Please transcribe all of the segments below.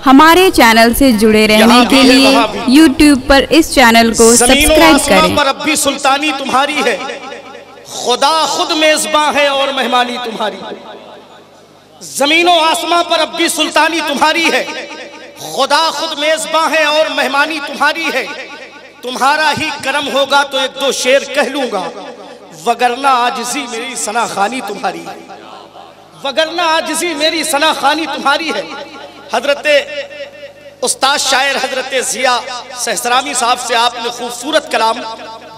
हमारे चैनल से जुड़े रहने के लिए YouTube पर इस चैनल को सब्सक्राइब करें। पर रब्बी सुल्तानी तुम्हारी है, खुदा खुद मेजबां है और मेहमानी तुम्हारी। जमीनों आसमां पर रब्बी सुल्तानी तुम्हारी है, खुदा खुद मेजबां है और मेहमानी तुम्हारी है। तुम्हारा ही करम होगा तो एक दो शेर कह लूंगा, वगरना आजिज़ी मेरी सनाखानी तुम्हारी है, वगरना आजिज़ी मेरी सनाखानी तुम्हारी है। हजरत उस्ताद शायर हजरत ज़िया सहस्रामी साहब से आपने खूबसूरत कलाम,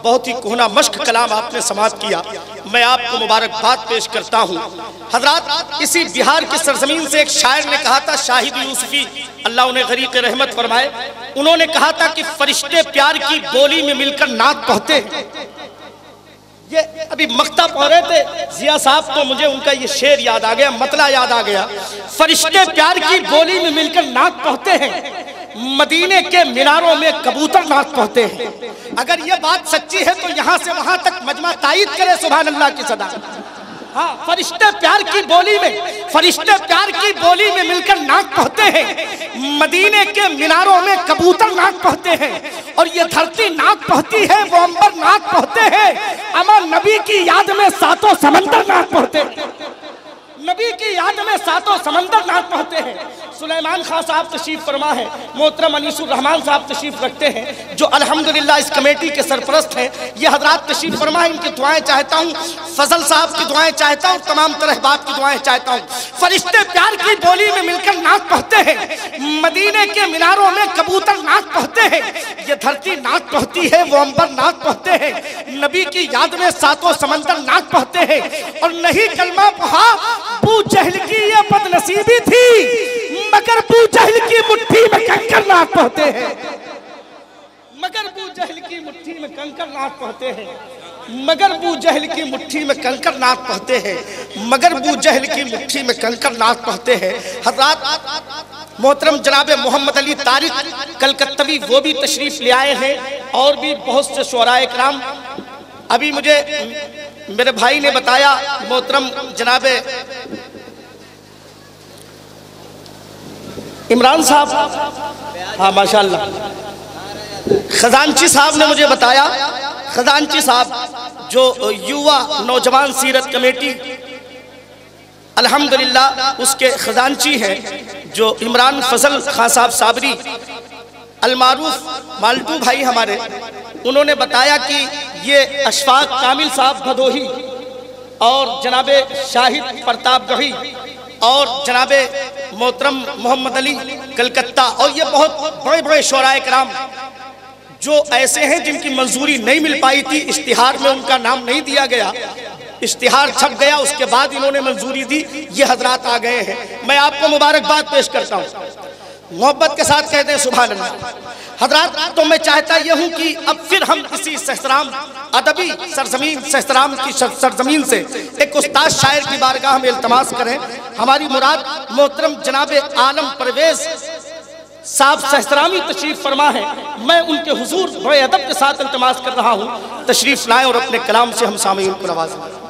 बहुत ही कोहना मश्क कलाम आपने समाअत किया। मैं आपको मुबारकबाद पेश करता हूँ। हजरात, इसी बिहार की सरजमीन से एक शायर ने कहा था, शाहिद यूसुफी अल्लाह उन्हें गरीक रहमत फरमाए, उन्होंने कहा था कि फरिश्ते प्यार की बोली में मिलकर नात पढ़ते हैं। ये अभी मक्ता पढ़ रहे थे जिया साहब तो मुझे उनका ये शेर याद आ गया, मतला याद आ गया। फरिश्ते प्यार की बोली में मिलकर नात पढ़ते हैं, मदीने के मीनारों में कबूतर नात पढ़ते हैं। अगर ये बात सच्ची है तो यहाँ से वहां तक मजमा तायीद करे सुभान अल्लाह की सदा। हाँ, फरिश्ते प्यार की बोली में, फरिश्ते प्यार की बोली में मिलकर नात पढ़ते हैं, मदीने के मीनारों में कबूतर नात पढ़ते हैं। और ये धरती नात पढ़ती है, वो अंबर नात पढ़ते हैं, अमर नबी की याद में सातों समंदर नात पढ़ते हैं, नबी की याद में सातों समंदर नात पढ़ते हैं। सुलेमान खान साहब तशरीफ फरमा है, मोहतरम अनीसुर रहमान साहब तशरीफ रखते हैं, जो अल्हम्दुलिल्लाह इस कमेटी के सरपरस्त हैं। ये हजरात तशरीफ फरमा है, इनकी दुआएं चाहता हूँ, फजल साहब की दुआएं चाहता हूँ, तमाम तरह बात की दुआएं चाहता हूँ। फरिश्ते प्यार की बोली में मिलकर नात पढ़ते हैं, मदीने के मीनारों में कबूतर नात पढ़ते हैं। ये धरती नात पढ़ती है, वो अंबर नात पढ़ते हैं, नबी की याद में सातों समंदर नात पढ़ते हैं। और नहीं कलमा पढ़ा अबू जहल की ये बदनसीबी थी, मगर अबू जहल की मुट्ठी में कंकर नात पढ़ते हैं, मगर अबू जहल की मुट्ठी में कंकर नात पढ़ते हैं, मगर अबू जहल की मुट्ठी में कंकर नात पढ़ते हैं, मगर अबू जहल की मुट्ठी में कंकर नात पढ़ते हैं। हज़रात, मोहतरम जनाब मोहम्मद अली तारिक कलकत्तवी वो भी तशरीफ ले आए हैं, और भी बहुत से शुअराए किराम। अभी मुझे मेरे भाई ने बताया, मोहतरम जनाब इमरान साहब, हाँ माशाल्लाह, खजानची साहब ने मुझे बताया, खजानची साहब जो युवा नौजवान सीरत कमेटी अल्हम्दुलिल्लाह उसके खजानची हैं, जो इमरान फजल खान साहब साबरी अलमारूफ माल्टू भाई हमारे, उन्होंने बताया कि ये अशफाक कामिल साहब भदोही और जनाबे शाहिद प्रताप गही और जनाबे मोहतरम मोहम्मद अली कलकत्ता, और ये बहुत बड़े बड़े शुअराए किराम जो ऐसे हैं जिनकी मंजूरी नहीं मिल पाई थी, इश्तिहार में उनका नाम नहीं दिया गया, इश्तिहार छप गया, उसके बाद इन्होंने मंजूरी दी, ये हजरात आ गए हैं। मैं आपको मुबारकबाद पेश करता हूँ, मोहब्बत के साथ कहते हैं सुभान अल्लाह। हजरात, तो मैं चाहता यह हूँ कि अब फिर हम इसी सहस्राम अदबी सरजमीन, सहस्राम की सरजमीन से एक उस्ताद शायर की बारगाह में इल्तमास करें। हमारी मुराद मोहतरम जनाब आलम परवेज साहब सहस्रामी तशरीफ फरमा है, मैं उनके हुजूर बड़े अदब के साथ इल्तमास कर रहा हूँ, तशरीफ लाएं और अपने कलाम से हम सामईन को नवाजें।